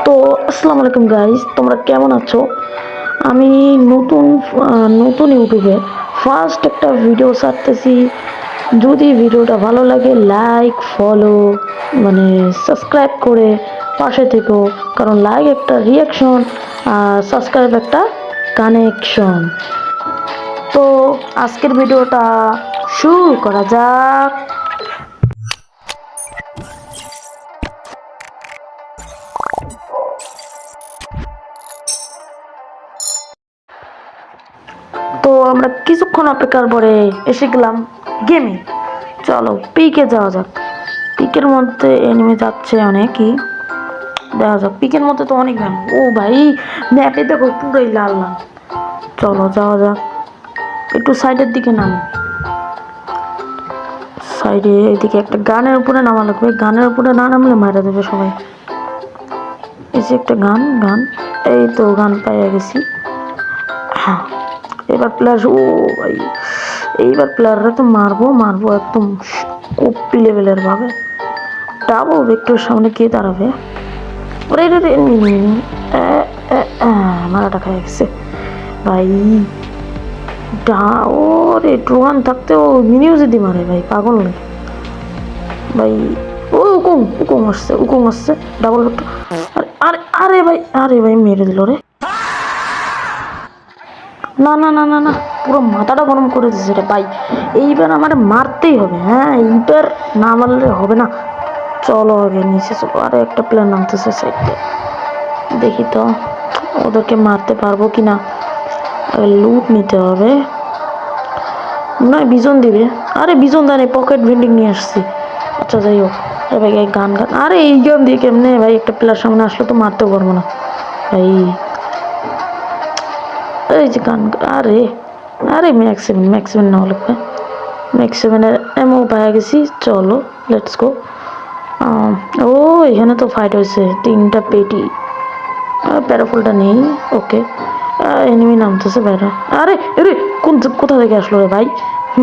তো আসসালামু আলাইকুম গাইস, তোমরা কেমন আছো? আমি নতুন নতুন ইউটিউবে ফার্স্ট একটা ভিডিও ছাড়তেছি। যদি ভিডিওটা ভালো লাগে লাইক ফলো মানে সাবস্ক্রাইব করে পাশে থেকো, কারণ লাইক একটা রিয়াকশন আর সাবস্ক্রাইব একটা কানেকশন। তো আজকের ভিডিওটা শুরু করা যাক। তো আমরা কিছুক্ষণ অপেক্ষার পরে এসে গেলাম গেমে। চলো পিকে যাওয়া যাক। পিকের মধ্যে এনিমি যাচ্ছে অনেকই, দেখা যাক। পিকের মধ্যে তো অনেক গান। ও ভাই, ম্যাপে দেখো পুরোই লাল লাল। চলো যাওয়া যাক। একটু সাইডের দিকে নামি। সাইডে এদিকে একটা গানের উপরে নামা লাগবে, গানের উপরে না নামলে মারা দেবে সবাই। এই যে একটা গান গান, এই তো গান পাইয়া গেছি। হ্যাঁ, এবার প্লেয়ার, ও ভাই এইবার প্লেয়াররা তো মারবো মারবো একদম ওপি লেভেলের ভাবে। ডাবল ভেক্টর সামনে কে দাঁড়াবে? ওরে রে রে, মারাটা খাই গেছে ভাই। ওরে ড্রোয়ান থাকতে ও মিনিও যদি মারে ভাই, পাগল নেই ভাই। ও উকুম উকুম আসছে, উকুম আসছে ডাবল ভেক্টর। আরে আরে ভাই, আরে ভাই মেরে দিল রে। না না না না না, পুরো মাথাটা গরম করে দিয়েছে রে ভাই। এইবার আমার মারতেই হবে। হ্যাঁ, এইবার না মারলে হবে না। চলো আগে নিচে চলো। আরে একটা প্লেয়ার নামতেছে সাইডে, দেখি তো ওদেরকে মারতে পারবো কিনা। লুট নিতে হবে, না বিজন দিবে। আরে বিজন দেয় পকেট ভেন্ডিং নিয়ে আসছি। আচ্ছা যাই হোক। আরে ভাই গান গান, আরে এই গান দিয়ে কেমনে ভাই? একটা প্লেয়ার সামনে আসলে তো মারতেও পারবো না ভাই। এই যে গান, আরে আরে ম্যাক্সিমেন ম্যাক্সিমেন না হলে ম্যাক্সিমেনের এমও পাওয়া গেছি। চলো লেটস গো। ও এখানে তো ফাইট হয়েছে, 3টা পেটি। প্যারাফুলটা নেই, ওকে। এনিমি নামতেছে বাইরে। আরে আরে কোথা থেকে আসলো রে ভাই?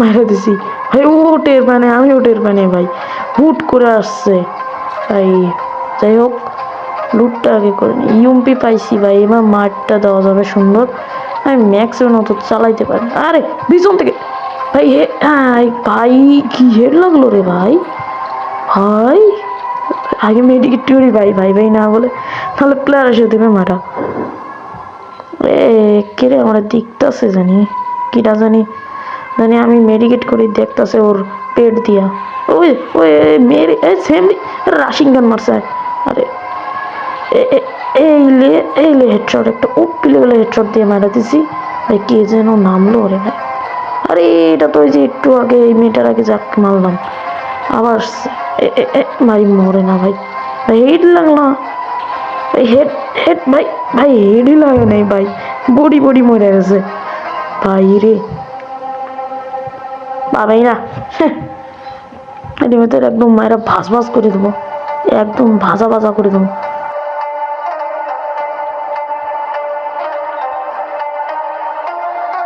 মারা দিছি ভাই। ও টের পানে, আমিও টের পানি ভাই। হুট করে আসছে ভাই। যাই হোক, লুটটা আগে করে নি। ইউএমপি পাইছি ভাই, এবার মারটা দেওয়া যাবে সুন্দর। আমি ম্যাক্সিমাম অত চালাইতে পারি। আরে পিছন থেকে ভাই, ভাই কি হেড লাগলো রে ভাই। ভাই আগে মেডিকেট করি ভাই, ভাই ভাই না বলে তাহলে প্লেয়ার এসে দেবে মারা। এ কে রে আমার দেখতেছে জানি, কিটা জানি জানি আমি মেডিকেট করি, দেখতেছে ওর পেট দিয়া। ওই ওই মেরে সেম রাশিং গান মারছে। আরে এই লে হেডশট, একটা ওপি লেভেলে হেডশট দিয়ে মারা দিছি ভাই। কে যেন নামলো রে ভাই। আরে এটা তো ওই যে একটু আগে এই মেয়েটার আগে যাক মারলাম, আবার ভাই মরে না ভাই। ভাই হেড লাগলো, ভাই হেড হেড ভাই, ভাই হেডই লাগে নাই ভাই। বডি বডি মরে গেছে ভাই রে। পাবেই না এর একদম মায়েরা ভাজ ভাজ করে দেবো, একদম ভাজা ভাজা করে দেবো।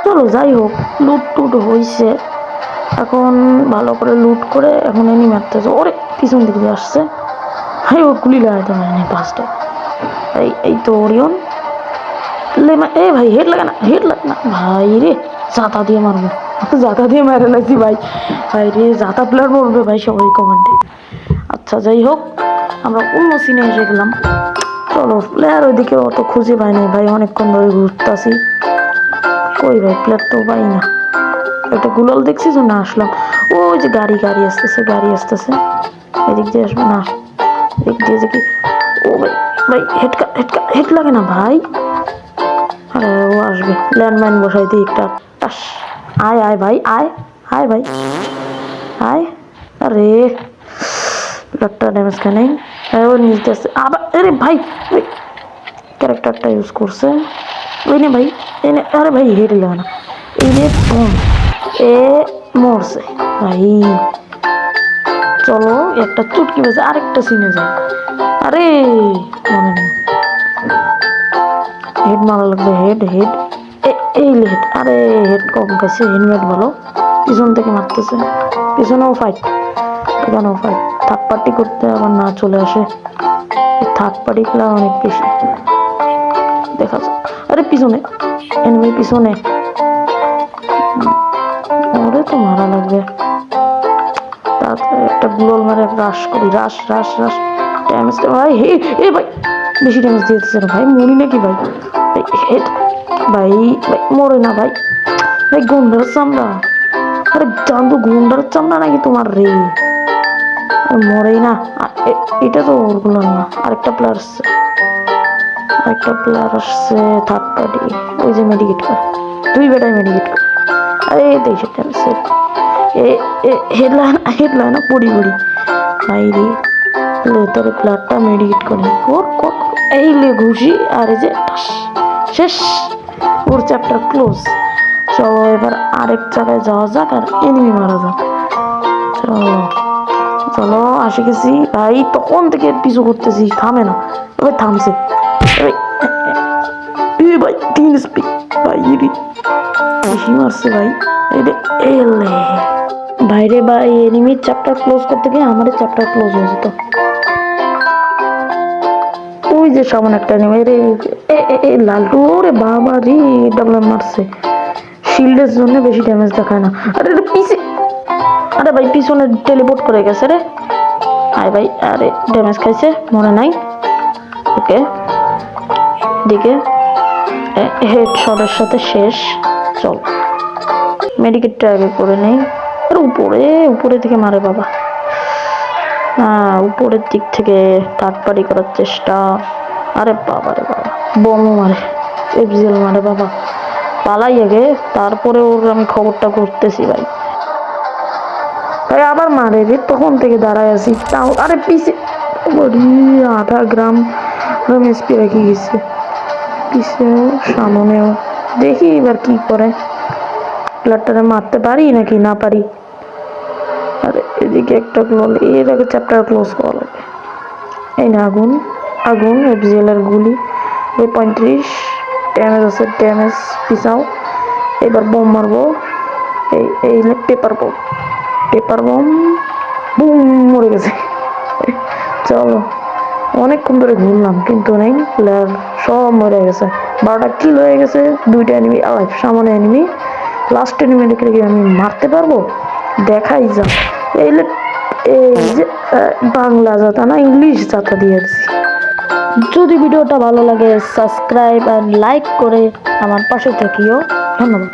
চলো যাই হোক, লুট টুট হয়েছে। এখন ভালো করে লুট করে এখন এনি মারতেছে। ওরে পিছন দিকে আসছে ভাই, ও গুলি লাগাইতে পারেনি ফার্স্টে। এই তো ওরিয়ন এ ভাই, হেড লাগে না, হেড লাগে না ভাই রে। জাতা দিয়ে মারবো, জাতা দিয়ে মারে লাগছি ভাই। ভাই রে জাতা প্লেয়ার মরবে ভাই সবাই কমান্ডে। আচ্ছা যাই হোক, আমরা অন্য সিনে এসে গেলাম। চলো প্লেয়ার ওইদিকে অত খুঁজে পাই নাই ভাই, অনেকক্ষণ ধরে ঘুরতেছি। কই ভাই প্লেয়ার তো পাই না। একটা গুলাল দেখছি তো না আসলাম। ওই যে গাড়ি গাড়ি আসতেছে, গাড়ি আসতেছে। এদিক দিয়ে আসবে না, এদিক দিয়ে যে কি। ও ভাই ভাই হেড লাগে না ভাই। আরে ও আসবে, ল্যান্ডমাইন বসাই দিই একটা। আয় আয় ভাই, আয় আয় ভাই, আয়। আরে একটা ড্যামেজ খাই। ও নিচে আসছে আবার। আরে ভাই ওই ক্যারেক্টারটা ইউজ করছে। ওই নে ভাই, এনে আরে ভাই হেড লাগে না। এই নে এ মরছে ভাই। চলো একটা চুটকি বেজে আরেকটা সিনে যায়। আরে মনে নেই, হেড মারা লাগবে। হেড হেড এই হেড। আরে হেড কম পাইছে, হেলমেট ভালো। পিছন থেকে মারতেছে, পিছনেও ফাইট, এখানেও ফাইট। থার্ড পার্টি করতে আবার না চলে আসে। থার্ড পার্টি খেলা অনেক বেশি দেখা যায়। আরে পিছনে এনিমি, পিছনে ওরে তো মারা লাগবে। তারপরে একটা গ্লোল মারে রাশ করি, রাশ রাশ রাশ ড্যামেজ। ভাই হে এ ভাই বেশি ড্যামেজ দিয়ে দিচ্ছে না ভাই, মরি নাকি ভাই? হেড ভাই, ভাই মরে না ভাই, ভাই গুন্ডার চামড়া। আরে জানতো গুন্ডার চামড়া নাকি তোমার রে? মরেই না। এটা তো ওরগুলো না, আরেকটা প্লেয়ার আসছে, আরেকটা প্লেয়ার আসছে থার্ড পার্টি। ওই যে মেডিকেট করে, দুই বেটায় মেডিকেট করে। আরে দেখে টেনসে হেডলাইন হেডলাইন পড়ি পড়ি ভাই রে। তোর প্লেয়ারটা মেডিকেট করে কর কর, এই লে ঘুষি। আর এই যে শেষ, ওর চ্যাপ্টার ক্লোজ। চলো এবার আরেক জায়গায় যাওয়া যাক আর এনিমি মারা যাক। চলো চলো আসে গেছি ভাই, তখন থেকে পিছু করতেছি, থামে না। এবার থামছে ভাই, 3 স্পিড ভাই, বেশি মারছে ভাই। এলে বাইরে ভাই এনিমির চ্যাপ্টার ক্লোজ করতে গিয়ে আমাদের চ্যাপ্টার ক্লোজ হয়ে যেত। ওই যে সামনে একটা এনিমি, রে লালটু, রে বাবা রে ডাবল মারছে। শিল্ডের জন্য বেশি ড্যামেজ দেখায় না। আরে পিছে, আরে ভাই পিছনে টেলিপোর্ট করে গেছে রে। আয় ভাই, আরে ড্যামেজ খাইছে, মনে নাই। ওকে দিকে হেড শটের সাথে শেষ। চল মেডিকেটটা আগে করে নেই। আর উপরে থেকে মারে বাবা। হ্যাঁ উপরের দিক থেকে থার্ড পার্টি করার চেষ্টা। আরে বাবা রে বাবা, বোমও মারে, এফজিএল মারে বাবা। পালাই আগে, তারপরে ওর আমি খবরটা করতেছি ভাই। ভাই আবার মারে রে, তখন থেকে দাঁড়ায় আছি তাও। আরে পিছে আধা গ্রাম এসপি রেখে গেছে, পিছেও সামনেও। দেখি এবার কি করে, প্লেয়ারটারে মারতে পারি নাকি না পারি। আর এদিকে একটা ক্লোল, এর আগে চ্যাপ্টার ক্লোজ করা লাগবে। এই না আগুন, আগুন এফজিএল এর গুলি। ওই 35 ড্যামেজ আছে, ড্যামেজ পিছাও। এবার বোম মারবো, এই এই paper bomb, paper bomb, broom, মরে গেছে। চলো অনেকক্ষণ ধরে ঘুরলাম কিন্তু নেই, প্লেয়ার সব মরে গেছে। 12টা কিল হয়ে গেছে, 2টা এনিমি আলাইভ। সামনে এনিমি, লাস্ট এনিমি দেখলে কি আমি মারতে পারবো? দেখাই যা। এই যে বাংলা জাতা না ইংলিশ জাতা দিয়েছি। যদি ভিডিওটা ভালো লাগে সাবস্ক্রাইব আর লাইক করে আমার পাশে থাকিও। ধন্যবাদ।